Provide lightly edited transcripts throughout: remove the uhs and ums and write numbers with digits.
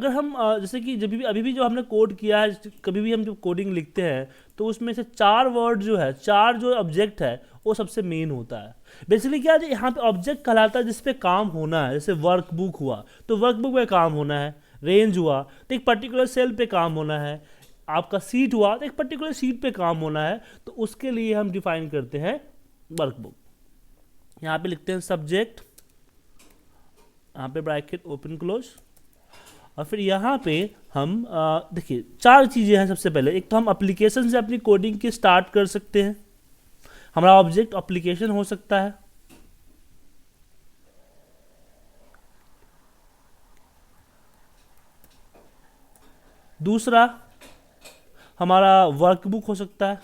अगर हम जैसे कि जब भी अभी भी जो हमने कोड किया है, कभी भी हम जब कोडिंग लिखते हैं तो उसमें से 4 वर्ड जो है, 4 जो ऑब्जेक्ट है वो सबसे मेन होता है। बेसिकली क्या है, यहाँ पे ऑब्जेक्ट कहलाता है जिस पे काम होना है। जैसे वर्कबुक हुआ तो वर्कबुक पे काम होना है, रेंज हुआ तो एक पर्टिकुलर सेल पे काम होना है, आपका सीट हुआ तो एक पर्टिकुलर सीट पे काम होना है। तो उसके लिए हम डिफाइन करते हैं वर्कबुक। यहाँ पे लिखते हैं सब्जेक्ट, यहाँ पे ब्रैकेट ओपन क्लोज, और फिर यहाँ पे हम देखिए 4 चीज़ें हैं। सबसे पहले एक तो हम एप्लीकेशन से अपनी कोडिंग की स्टार्ट कर सकते हैं, हमारा ऑब्जेक्ट एप्लीकेशन हो सकता है। दूसरा हमारा वर्कबुक हो सकता है।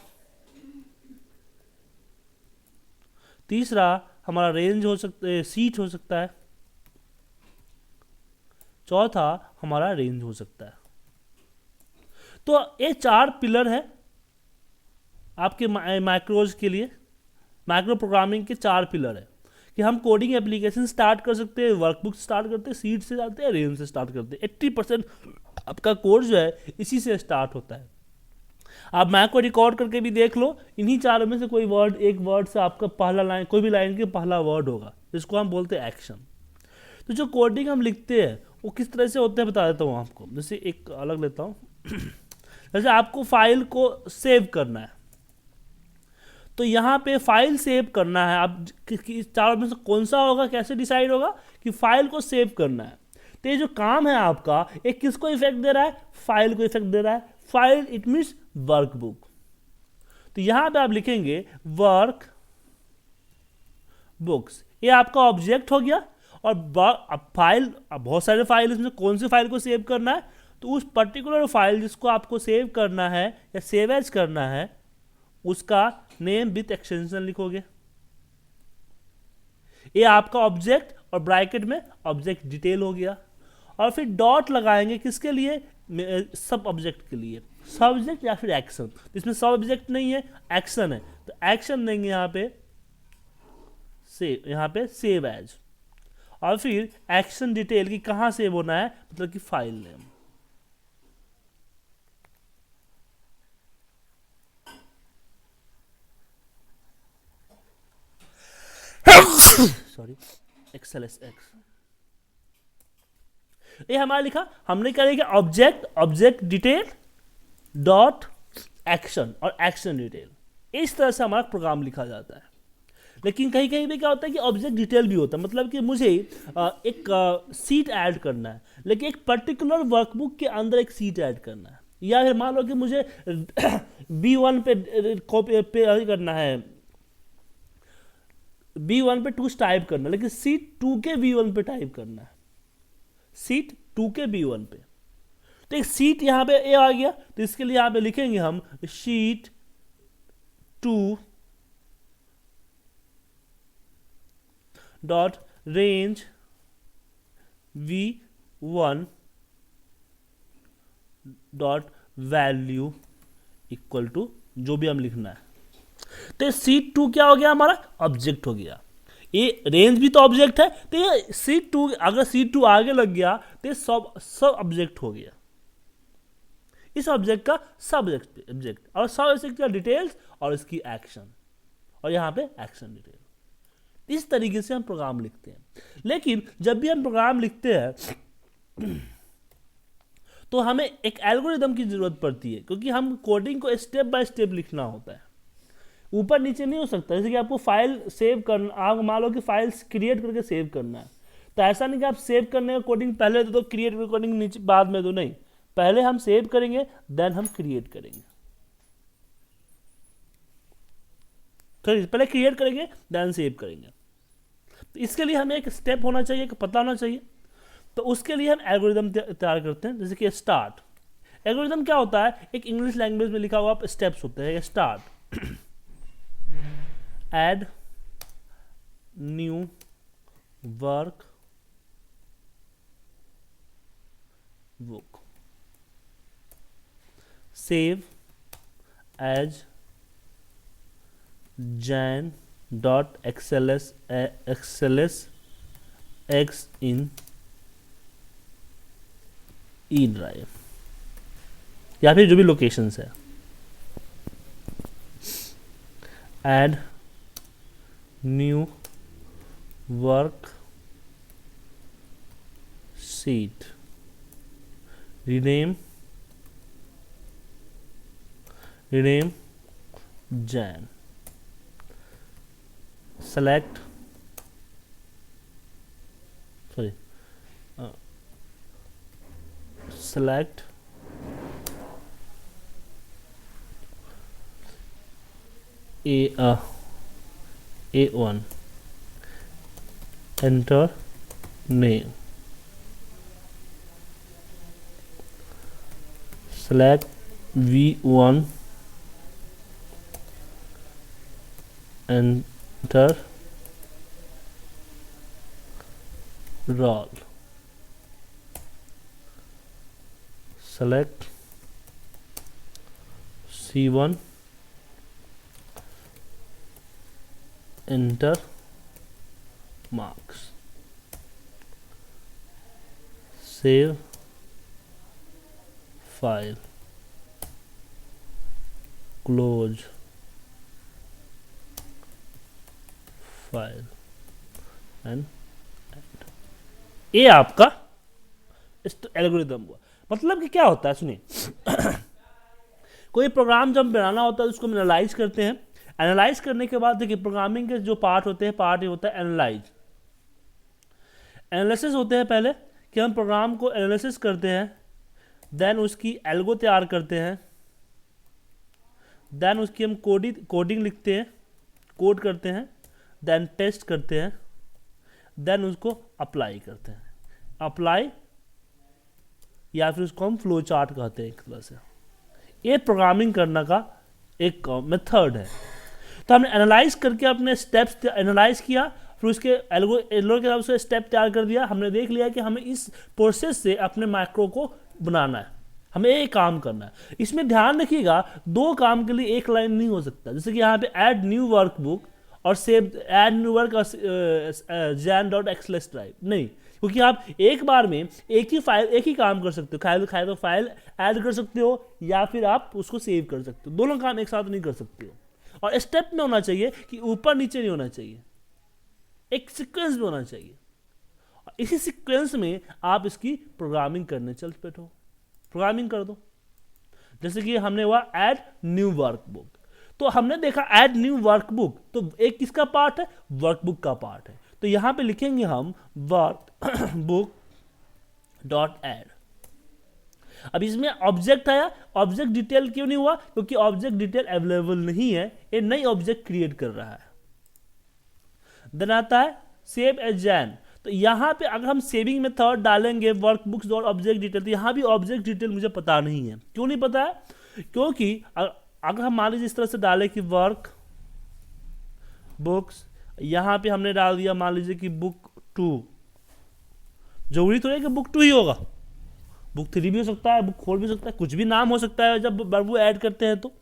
तीसरा हमारा रेंज हो सकता है, सीट हो सकता है। चौथा हमारा रेंज हो सकता है। तो ये 4 पिलर है आपके माइक्रोज के लिए। माइक्रो प्रोग्रामिंग के 4 पिलर है कि हम कोडिंग एप्लीकेशन स्टार्ट कर सकते हैं, वर्कबुक स्टार्ट करते हैं, सीट से जाते हैं, रेंज से स्टार्ट करते हैं। 80% आपका कोड जो है इसी से स्टार्ट होता है। आप मैक को रिकॉर्ड करके भी देख लो, इन्हीं 4 में से कोई वर्ड, एक वर्ड से आपका पहला लाइन, कोई भी लाइन के पहला वर्ड होगा, जिसको हम बोलते हैं एक्शन। तो जो कोडिंग हम लिखते हैं वो किस तरह से होते हैं बता देता हूँ आपको। जैसे एक अलग लेता हूँ जैसे आपको फाइल को सेव करना है, तो यहाँ पे फाइल सेव करना है। आप 4 में से कौन सा होगा, कैसे डिसाइड होगा कि फाइल को सेव करना है। तो ये जो काम है आपका, एक किसको इफेक्ट दे रहा है, फाइल को इफेक्ट दे रहा है। File it means workbook. तो यहां पे आप लिखेंगे वर्क बुक्स, ये आपका ऑब्जेक्ट हो गया। और अब फाइल, अब बहुत सारे फाइल, इसमें कौन सी फाइल को सेव करना है, तो उस पर्टिकुलर फाइल जिसको आपको सेव करना है या सेव एज करना है उसका नेम विथ एक्सटेंशन लिखोगे। ये आपका ऑब्जेक्ट, और ब्रैकेट में ऑब्जेक्ट डिटेल हो गया। और फिर डॉट लगाएंगे किसके लिए, सब ऑब्जेक्ट के लिए, सब्जेक्ट या फिर एक्शन। इसमें सब ऑब्जेक्ट नहीं है, एक्शन है, तो एक्शन देंगे यहाँ पे सेव, यहाँ पे सेव एज। और फिर एक्शन डिटेल की कहाँ सेव होना है, मतलब कि फाइल नेम। Sorry, XLSX। ये हमारा लिखा, हमने क्या लिखा, object, object detail dot action और एक्शन डिटेल। इस तरह से हमारा प्रोग्राम लिखा जाता है। लेकिन कहीं कहीं पे क्या होता है कि ऑब्जेक्ट डिटेल भी होता है, मतलब कि मुझे एक सीट ऐड करना है, लेकिन एक पर्टिकुलर वर्कबुक के अंदर एक सीट ऐड करना है। या फिर मान लो कि मुझे B1 पे कॉपी पे करना है, B1 पे 2 टाइप करना है, लेकिन सीट 2 के B1 पे टाइप करना है, सीट 2 के B1 पे। तो एक सीट यहाँ पे ए आ गया, तो इसके लिए यहाँ पे लिखेंगे हम sheet 2 dot range V1 dot value equal to जो भी हम लिखना है। तो सीट 2 क्या हो गया, हमारा ऑब्जेक्ट हो गया। ये रेंज भी तो ऑब्जेक्ट है, तो ये सीट 2, अगर सीट 2 आगे लग गया तो ये सब ऑब्जेक्ट हो गया। इस ऑब्जेक्ट का सब ऑब्जेक्ट, और सब ऑब्जेक्ट का डिटेल्स और इसकी एक्शन, और यहां पे एक्शन डिटेल। इस तरीके से हम प्रोग्राम लिखते हैं। लेकिन जब भी हम प्रोग्राम लिखते हैं तो हमें एक एल्गोरिदम की जरूरत पड़ती है, क्योंकि हम कोडिंग को स्टेप बाय स्टेप लिखना होता है, ऊपर नीचे नहीं हो सकता। जैसे कि आपको फाइल सेव करना, आप मान लो कि फाइल क्रिएट करके सेव करना है, तो ऐसा नहीं कि आप सेव करने का कोडिंग पहले दो, क्रिएट कोडिंग नीचे बाद में दो, नहीं, पहले हम सेव करेंगे देन हम क्रिएट करेंगे। तो पहले क्रिएट करेंगे देन सेव करेंगे। तो इसके लिए हमें एक स्टेप होना चाहिए, पता होना चाहिए। तो उसके लिए हम एल्गोरिदम तैयार करते हैं, जैसे कि स्टार्ट। एल्गोरिदम क्या होता है, एक इंग्लिश लैंग्वेज में लिखा हुआ स्टेप्स होते हैं। Start, add new workbook, save as Jan dot XLS X in E drive या फिर जो भी लोकेशंस है। Add new worksheet, rename Jan, select select A1, enter name, select V1, enter role, select C1, enter marks, save file, close file and ये आपका algorithm हुआ। मतलब कि क्या होता है, सुनिए कोई प्रोग्राम जब बनाना होता है उसको हम एनालाइज करते हैं। एनालाइज करने के बाद देखिए प्रोग्रामिंग के जो पार्ट होते हैं, पार्ट ये होता है एनालाइज, एनालिसिस होते हैं पहले कि हम प्रोग्राम को एनालिसिस करते हैं, देन उसकी एल्गो तैयार करते हैं, देन उसकी हम कोडिंग लिखते हैं, कोड करते हैं, देन टेस्ट करते हैं, देन उसको अप्लाई करते हैं। अप्लाई या फिर उसको हम फ्लो चार्ट कहते हैं एक तरह से। ये प्रोग्रामिंग करने का एक मेथड है। तो हमने एनालाइज करके अपने स्टेप्स एनालाइज किया, फिर उसके एल्गो के हिसाब से स्टेप तैयार कर दिया। हमने देख लिया कि हमें इस प्रोसेस से अपने माइक्रो को बनाना है, हमें एक काम करना है। इसमें ध्यान रखिएगा दो काम के लिए एक लाइन नहीं हो सकता। जैसे कि यहाँ पे ऐड न्यू वर्कबुक और save add new work jan.xls drive नहीं, क्योंकि आप एक बार में एक ही काम कर सकते हो। खाए तो फाइल ऐड कर सकते हो या फिर आप उसको सेव कर सकते हो, दोनों काम एक साथ नहीं कर सकते हो। और स्टेप में होना चाहिए कि ऊपर नीचे नहीं होना चाहिए, एक सीक्वेंस में होना चाहिए। और इसी सीक्वेंस में आप इसकी प्रोग्रामिंग करने चल बैठो, प्रोग्रामिंग कर दो। जैसे कि हमने हुआ ऐड न्यू वर्कबुक, तो हमने देखा ऐड न्यू वर्कबुक, तो एक किसका पार्ट है, वर्कबुक का पार्ट है। तो यहां पे लिखेंगे हम वर्कबुक डॉट ऐड। अब इसमें ऑब्जेक्ट आया, ऑब्जेक्ट डिटेल क्यों नहीं हुआ, क्योंकि ऑब्जेक्ट डिटेल अवेलेबल नहीं है, ये नई ऑब्जेक्ट क्रिएट कर रहा है। देन आता है सेव एज जैन। तो यहां पे अगर हम सेविंग मेथड डालेंगे वर्कबुक्स डॉट ऑब्जेक्ट डिटेल, तो यहां भी ऑब्जेक्ट डिटेल मुझे पता नहीं है। क्यों नहीं पता है, क्योंकि अगर हम मान लीजिए इस तरह से डालें कि वर्क बुक्स, यहां पे हमने डाल दिया मान लीजिए कि बुक 2, जरूरी तो है कि बुक 2 ही होगा, बुक 3 भी हो सकता है, बुक 4 भी हो सकता है, कुछ भी नाम हो सकता है जब वर्ब ऐड करते हैं, तो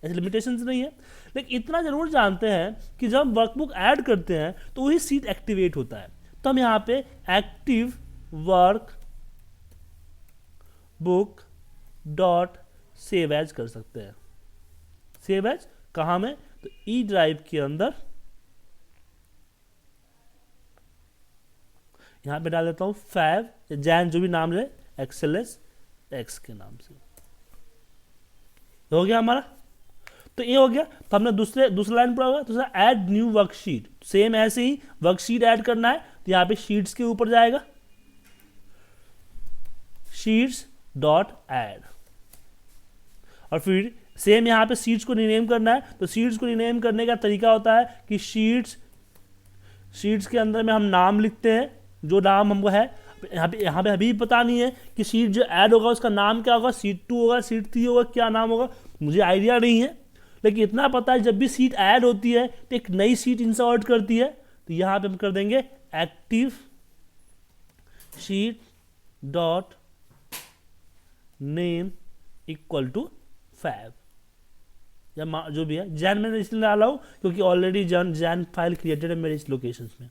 ऐसे लिमिटेशंस नहीं है। लेकिन इतना जरूर जानते हैं कि जब हम वर्कबुक ऐड करते हैं तो वही सीट एक्टिवेट होता है। तो हम यहाँ पे active workbook dot save as कर सकते हैं। सेव एज कहाँ में, तो ई ड्राइव के अंदर यहां पे डाल देता हूं फैब जैन, जो भी नाम ले, एक्सएलएस एक्स के नाम से। हो गया हमारा, तो ये हो गया। तो हमने दूसरा लाइन पर होगा, दूसरा ऐड न्यू वर्कशीट, सेम ऐसे ही वर्कशीट ऐड करना है, तो यहां पे शीट्स के ऊपर जाएगा, शीट्स डॉट ऐड, और फिर सेम यहां पे शीट्स को रीनेम करना है। तो शीट्स को रीनेम करने का तरीका होता है कि शीट्स के अंदर में हम नाम लिखते हैं, जो नाम हमको है। यहाँ पे अभी पता नहीं है कि शीट जो ऐड होगा उसका नाम क्या होगा, शीट 2 होगा, शीट 3 होगा, क्या नाम होगा, मुझे आइडिया नहीं है। लेकिन इतना पता है जब भी शीट ऐड होती है तो एक नई शीट इंसर्ट करती है। तो यहाँ पे हम कर देंगे active sheet dot name equal to Feb, या जो भी है। जैन मैंने इसलिए डाला हूँ क्योंकि ऑलरेडी जैन फाइल क्रिएटेड है मेरे इस लोकेशन में।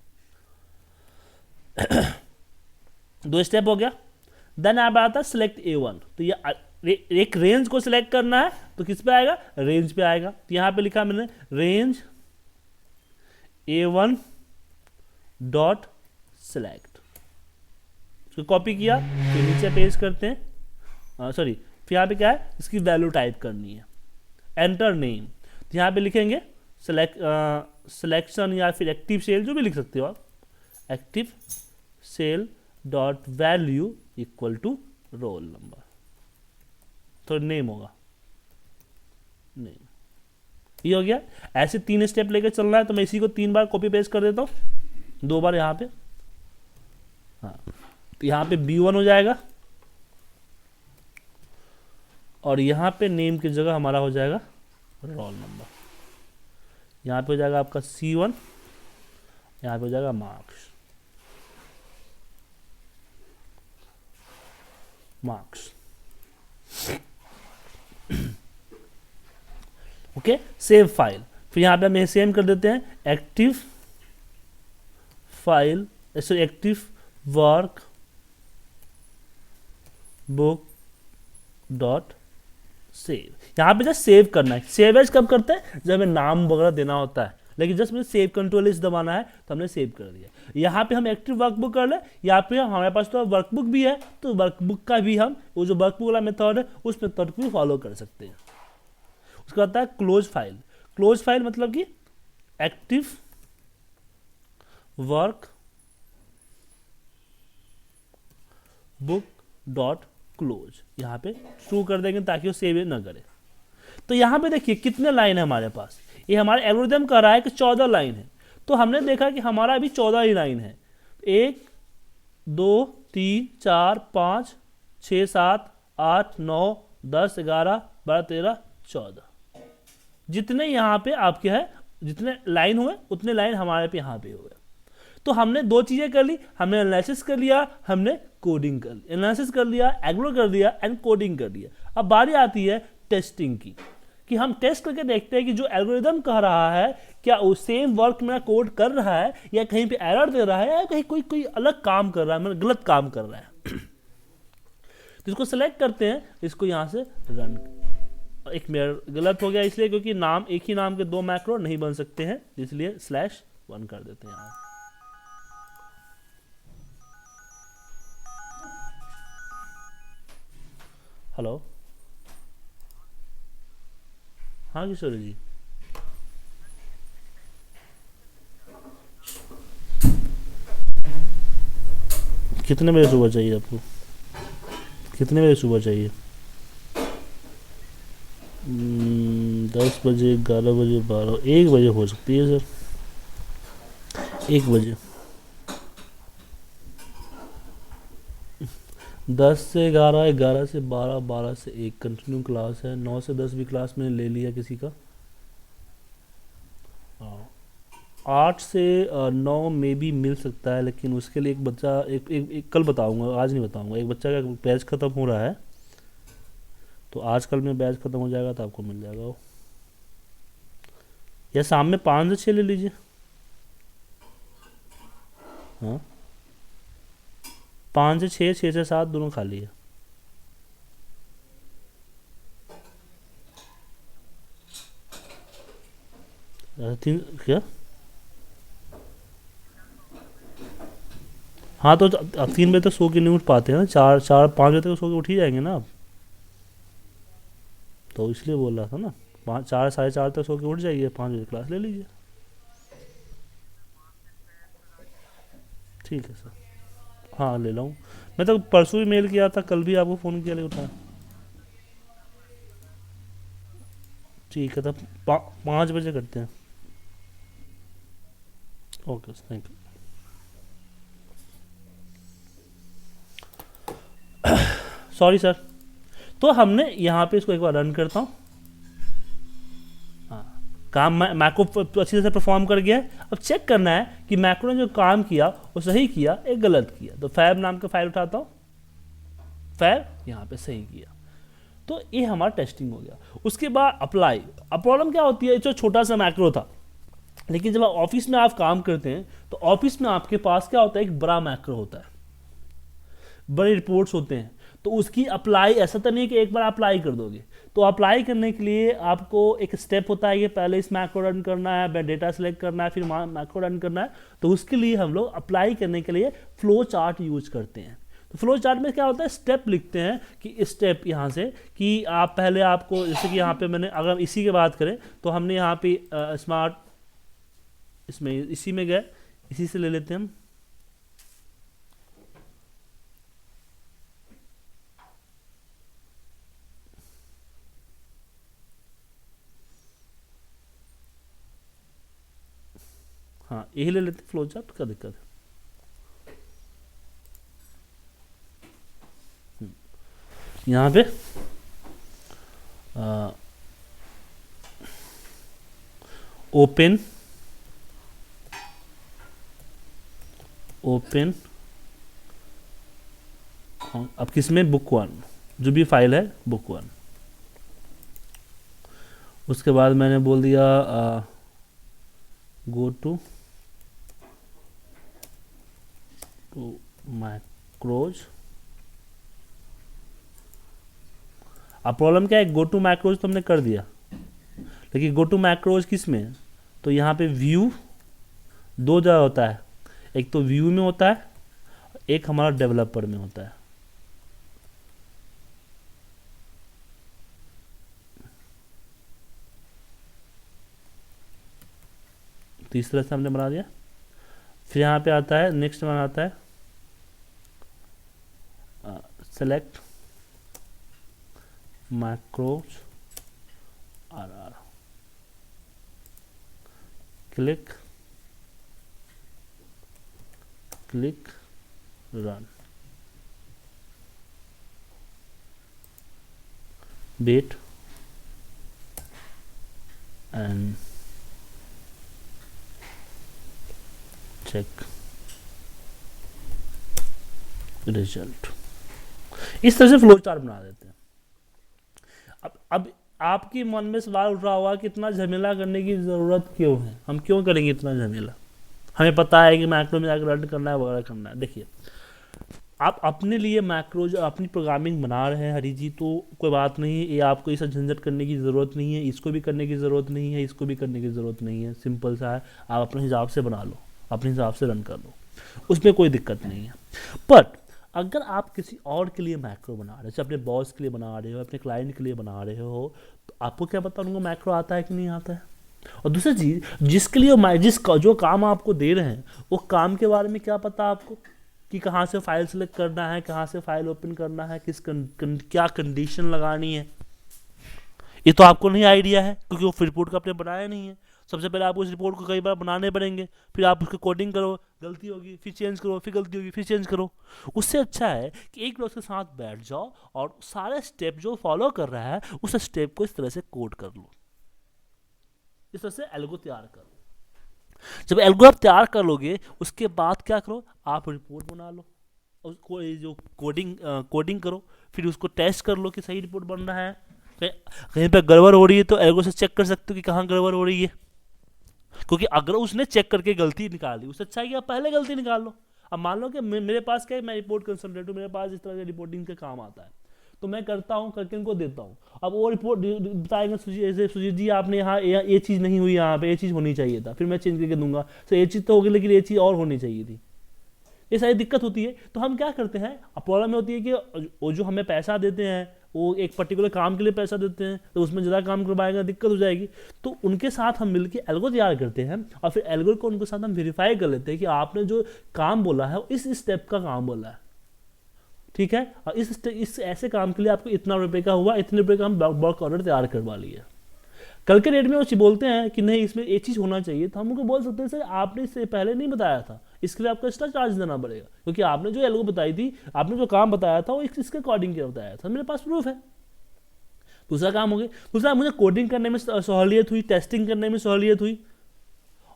2 स्टेप हो गया। देन आप आता है सिलेक्ट A1, तो ये एक रेंज को सिलेक्ट करना है तो किस पे आएगा, रेंज पे आएगा। तो यहाँ पे लिखा मैंने रेंज A1 डॉट सिलेक्ट, उसको कॉपी किया, फिर नीचे पेस्ट करते हैं, सॉरी फिर यहाँ पे क्या है, इसकी वैल्यू टाइप करनी है, एंटर नेम, तो यहाँ पे लिखेंगे सिलेक्शन या फिर एक्टिव सेल, जो भी लिख सकते हो आप, active cell dot value equal to roll number, तो नेम होगा, नेम, ये हो गया। ऐसे 3 स्टेप लेकर चलना है, तो मैं इसी को 3 बार कॉपी पेस्ट कर देता हूँ, 2 बार यहाँ पे, हाँ, तो यहाँ पे B1 हो जाएगा और यहाँ पे नेम की जगह हमारा हो जाएगा रोल नंबर, यहाँ पे हो जाएगा आपका C1, यहाँ पे हो जाएगा मार्क्स, ओके, सेव फाइल, फिर यहाँ पे हम सेम कर देते हैं active file, active workbook dot save, यहाँ पे जस्ट सेव करना है। सेव एज कब करते हैं, जब हमें नाम वगैरह देना होता है, लेकिन जस्ट मुझे सेव कंट्रोल इस दबाना है तो हमने सेव कर दिया। यहाँ पे हम एक्टिव वर्कबुक कर ले, यहाँ पे हमारे पास तो वर्कबुक भी है, तो वर्कबुक का भी हम वो जो वर्कबुक वाला मेथड है उस मेथड को भी फॉलो कर सकते हैं। उसका आता है क्लोज फाइल, क्लोज फाइल मतलब कि active workbook dot close, यहाँ पे शुरू कर देंगे ताकि वो सेव ना करे। तो यहाँ पे देखिए कितने लाइन है हमारे पास, ये हमारे एल्गोरिथम कह रहा है कि 14 लाइन है, तो हमने देखा कि हमारा अभी 14 ही लाइन है, 1 2 3 4 5 6 7 8 9 10 11 12 13 14, जितने यहाँ पे आपके है, जितने लाइन हुए उतने लाइन हमारे पे यहाँ पे हुए। तो हमने 2 चीजें कर ली, हमने एनालिसिस कर लिया, हमने कोडिंग कर लिया, एनालिसिस कर लिया, एग्रो कर दिया एंड कोडिंग कर दिया। अब बारी आती है टेस्टिंग की, कि हम टेस्ट करके देखते हैं कि जो एल्गोरिदम कह रहा है क्या वो सेम वर्क मेरा कोड कर रहा है, या कहीं पे एरर दे रहा है, या कहीं कोई अलग काम कर रहा है, मतलब गलत काम कर रहा है। तो इसको सेलेक्ट करते हैं, इसको यहाँ से रन, एक मेरा गलत हो गया इसलिए क्योंकि नाम, एक ही नाम के 2 मैक्रो नहीं बन सकते हैं, इसलिए /1 कर देते हैं यहाँ। हेलो, हाँ किशोर जी, कितने बजे सुबह चाहिए आपको, कितने बजे सुबह चाहिए? 10 बजे, 11 बजे, 12, 1 बजे हो सकती है सर, 1 बजे, 10 से 11, 11 से 12, 12 से 1 कंटिन्यू क्लास है, 9 से 10 भी क्लास मैंने ले लिया किसी का, 8 से 9 में भी मिल सकता है, लेकिन उसके लिए एक बच्चा, एक कल बताऊंगा, आज नहीं बताऊंगा, एक बच्चा का बैच ख़त्म हो रहा है, तो आज कल में बैच ख़त्म हो जाएगा तो आपको मिल जाएगा वो, या शाम में 5 से 6 ले लीजिए, हाँ 5 से 6, 6 से 7 दोनों खाली है। क्या, हाँ तो 3 बजे तक सो के नहीं उठ पाते हैं ना, 4-5 बजे तक सो के उठ ही जाएंगे ना आप, तो इसलिए बोल रहा था ना, 4 साढ़े 4 तक सो के उठ जाइए, 5 बजे क्लास ले लीजिए। ठीक है सर, हाँ ले लाऊँ, मैं तो परसों भी मेल किया था, कल भी आपको फ़ोन किया, लेकिन उठा। ठीक है, तब 5 बजे करते हैं। Okay, thank you. Sorry sir, तो हमने यहाँ पे इसको एक बार रन करता हूँ, हाँ काम मैक्रो अच्छी तरह से परफॉर्म कर गया है। अब चेक करना है कि मैक्रो ने जो काम किया वो सही किया या गलत किया, तो फैब नाम का फाइल उठाता हूँ, फैब यहाँ पे सही किया, तो ये हमारा टेस्टिंग हो गया। उसके बाद अप्लाई, अब प्रॉब्लम क्या होती है, जो छोटा सा मैक्रो था, लेकिन जब ऑफिस में आप काम करते हैं तो ऑफिस में आपके पास क्या होता है, एक बड़ा मैक्रो होता है। बड़े रिपोर्ट्स होते हैं, तो उसकी अप्लाई ऐसा तो नहीं है कि एक बार अप्लाई कर दोगे। तो अप्लाई करने के लिए आपको एक स्टेप होता है कि पहले इस मैक्रो रन करना है, डेटा सेलेक्ट करना है, फिर मैक्रो रन करना है। तो उसके लिए हम लोग अप्लाई करने के लिए फ्लो चार्ट यूज करते हैं। तो फ्लो चार्ट में क्या होता है, स्टेप लिखते हैं कि स्टेप यहाँ से कि आप पहले आपको, जैसे कि यहाँ पे मैंने, अगर इसी की बात करें तो हमने यहाँ पे स्मार्ट इसमें इसी में गए, इसी से ले लेते हैं हम। हाँ यही ले लेते हैं फ्लो चार्ट, का दिक्कत है। यहाँ पे ओपन अब किसमें, बुक 1, जो भी फाइल है बुक 1। उसके बाद मैंने बोल दिया गो टू मैक्रोज। अब प्रॉब्लम क्या है, गो टू मैक्रोज तो हमने कर दिया, लेकिन गो टू मैक्रोज किस में है, तो यहाँ पे व्यू दो जगह होता है, एक तो व्यू में होता है, एक हमारा डेवलपर में होता है। तो इस तरह से हमने बना दिया। फिर यहाँ पे आता है, नेक्स्ट में आता है select macros RR, click run, wait and check result. इस तरह से फ्लो चार्ट बना देते हैं। अब आपके मन में सवाल उठ रहा होगा कि इतना झमेला करने की ज़रूरत क्यों है, हम क्यों करेंगे इतना झमेला, हमें पता है कि मैक्रो में जाकर रन करना है वगैरह करना है। देखिए, आप अपने लिए मैक्रो जो अपनी प्रोग्रामिंग बना रहे हैं हरी जी, तो कोई बात नहीं, ये आपको इसे झंझट करने की ज़रूरत नहीं है, इसको भी करने की ज़रूरत नहीं है, इसको भी करने की ज़रूरत नहीं है, सिंपल सा है, आप अपने हिसाब से बना लो, अपने हिसाब से रन कर लो, उसमें कोई दिक्कत नहीं है। बट अगर आप किसी और के लिए मैक्रो बना रहे हो, जैसे अपने बॉस के लिए बना रहे हो, अपने क्लाइंट के लिए बना रहे हो, तो आपको क्या पता उनको मैक्रो आता है कि नहीं आता है। और दूसरी चीज़, जिसके लिए जो काम आपको दे रहे हैं, वो काम के बारे में क्या पता आपको, कि कहाँ से फाइल सेलेक्ट करना है, कहाँ से फाइल ओपन करना है, क्या कंडीशन लगानी है, ये तो आपको नहीं आइडिया है, क्योंकि वो रिपोर्ट का आपने बनाया नहीं है। सबसे पहले आपको उस रिपोर्ट को कई बार बनाने पड़ेंगे, फिर आप उसको कोडिंग करो, गलती होगी, फिर चेंज करो, फिर गलती होगी, फिर चेंज करो। उससे अच्छा है कि एक लोग के साथ बैठ जाओ और सारे स्टेप जो फॉलो कर रहा है उस स्टेप को इस तरह से कोड कर लो, इस तरह से एल्गो तैयार करो। जब एल्गो आप तैयार कर लोगे, उसके बाद क्या करो, आप रिपोर्ट बना लो, उसको जो कोडिंग करो, फिर उसको टेस्ट कर लो कि सही रिपोर्ट बन रहा है। कहीं पे गड़बड़ हो रही है तो एल्गो से चेक कर सकते हो कि कहाँ गड़बड़ हो रही है, क्योंकि अगर उसने चेक करके गलती निकाल दी, उससे अच्छा है कि आप पहले गलती निकाल लो। अब मान लो कि मेरे पास क्या है, मैं रिपोर्ट कंसल्टेंट हूँ, मेरे पास इस तरह के रिपोर्टिंग का काम आता है, तो मैं करता हूँ, करके उनको देता हूँ। अब वो रिपोर्ट बताएंगे, सुजीत जी आपने यहाँ ये चीज़ नहीं हुई, यहाँ पे ये चीज़ होनी चाहिए था, फिर मैं चेंज करके दूंगा, तो ये चीज़ तो होगी लेकिन ये चीज़ और होनी चाहिए थी। ये सारी दिक्कत होती है। तो हम क्या करते हैं, प्रॉब्लम में होती है कि वो जो हमें पैसा देते हैं, वो एक पर्टिकुलर काम के लिए पैसा देते हैं, तो उसमें ज़्यादा काम करवाएगा, दिक्कत हो जाएगी। तो उनके साथ हम मिलकर एल्गो तैयार करते हैं और फिर एल्गो को उनके साथ हम वेरीफाई कर लेते हैं कि आपने जो काम बोला है इस स्टेप का काम बोला है, ठीक है, और इस ऐसे काम के लिए आपको इतना रुपए का हुआ, इतने रुपए का हम वर्क ऑर्डर तैयार करवा लिए। कल के डेट में वो बोलते हैं कि नहीं इसमें ये चीज़ होना चाहिए, तो हम उनको बोल सकते हैं सर आपने इससे पहले नहीं बताया था, इसके लिए आपको एक्स्ट्रा चार्ज देना पड़ेगा, क्योंकि आपने जो एल्गो बताई थी, आपने जो काम बताया था वो इसके अकॉर्डिंग क्या बताया था, मेरे पास प्रूफ है। दूसरा काम हो गया, दूसरा मुझे कोडिंग करने में सहूलियत हुई, टेस्टिंग करने में सहूलियत हुई।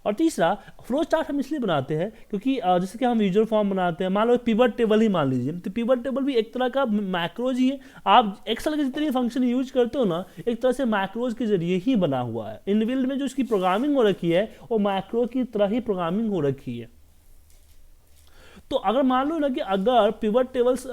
और तीसरा, फ्लो चार्ट हम इसलिए बनाते हैं क्योंकि जैसे कि हम यूजर फॉर्म बनाते हैं, मान लो पिवट टेबल ही मान लीजिए, तो पिवट टेबल भी एक तरह का मैक्रोज ही है। आप एक्सेल के जितने फंक्शन यूज करते हो ना, एक तरह से मैक्रोज के जरिए ही बना हुआ है। इनबिल्ट में जो इसकी प्रोग्रामिंग हो रखी है वो मैक्रो की तरह ही प्रोग्रामिंग हो रखी है। तो अगर मान लो ना कि अगर पिवट टेबल्स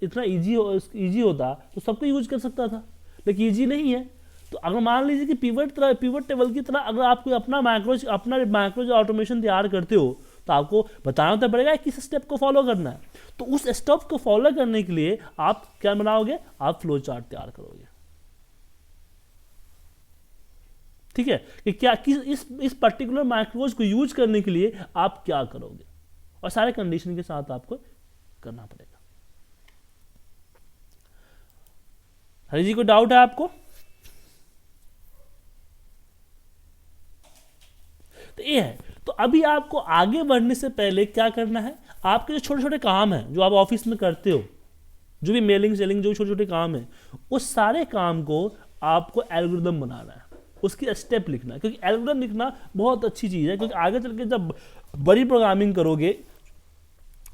इतना इजी होता तो सबको यूज कर सकता था, लेकिन इजी नहीं है। तो अगर मान लीजिए कि पिवट टेबल की तरह अगर आप कोई अपना माइक्रोज ऑटोमेशन तैयार करते हो तो आपको बताना तो पड़ेगा किस स्टेप को फॉलो करना है। तो उस स्टेप को फॉलो करने के लिए आप क्या बनाओगे, आप फ्लो चार्ट तैयार करोगे। ठीक है, कि क्या इस पर्टिकुलर माइक्रोज को यूज करने के लिए आप क्या करोगे, और सारे कंडीशन के साथ आपको करना पड़ेगा। हरी जी को डाउट है आपको? तो ये है। तो अभी आपको आगे बढ़ने से पहले क्या करना है, आपके जो छोटे छोटे काम हैं जो आप ऑफिस में करते हो, जो भी मेलिंग सेलिंग जो छोटे छोटे काम है, उस सारे काम को आपको एल्गोरिदम बनाना है, उसकी स्टेप लिखना है। क्योंकि एल्गोरिदम लिखना बहुत अच्छी चीज़ है, क्योंकि आगे चल के जब बड़ी प्रोग्रामिंग करोगे,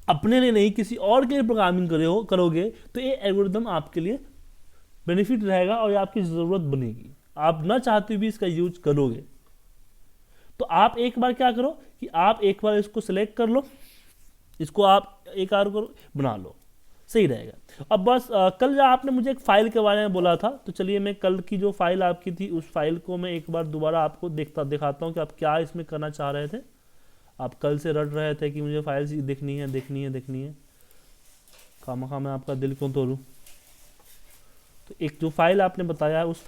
अपने लिए नहीं किसी और के लिए प्रोग्रामिंग करोगे, तो ये एल्गोरिदम आपके लिए बेनिफिट रहेगा और ये आपकी ज़रूरत बनेगी, आप ना चाहते भी इसका यूज करोगे। तो आप एक बार क्या करो कि आप एक बार इसको सिलेक्ट कर लो, इसको आप एक बार करो बना लो, सही रहेगा। अब बस कल जो आपने मुझे एक फ़ाइल के बारे में बोला था, तो चलिए मैं कल की जो फाइल आपकी थी उस फाइल को मैं एक बार दोबारा आपको दिखाता हूँ कि आप क्या इसमें करना चाह रहे थे। आप कल से रट रहे थे कि मुझे फाइल देखनी है, खामखा मैं आपका दिल क्यों तोड़ूं। तो एक जो फाइल आपने बताया उस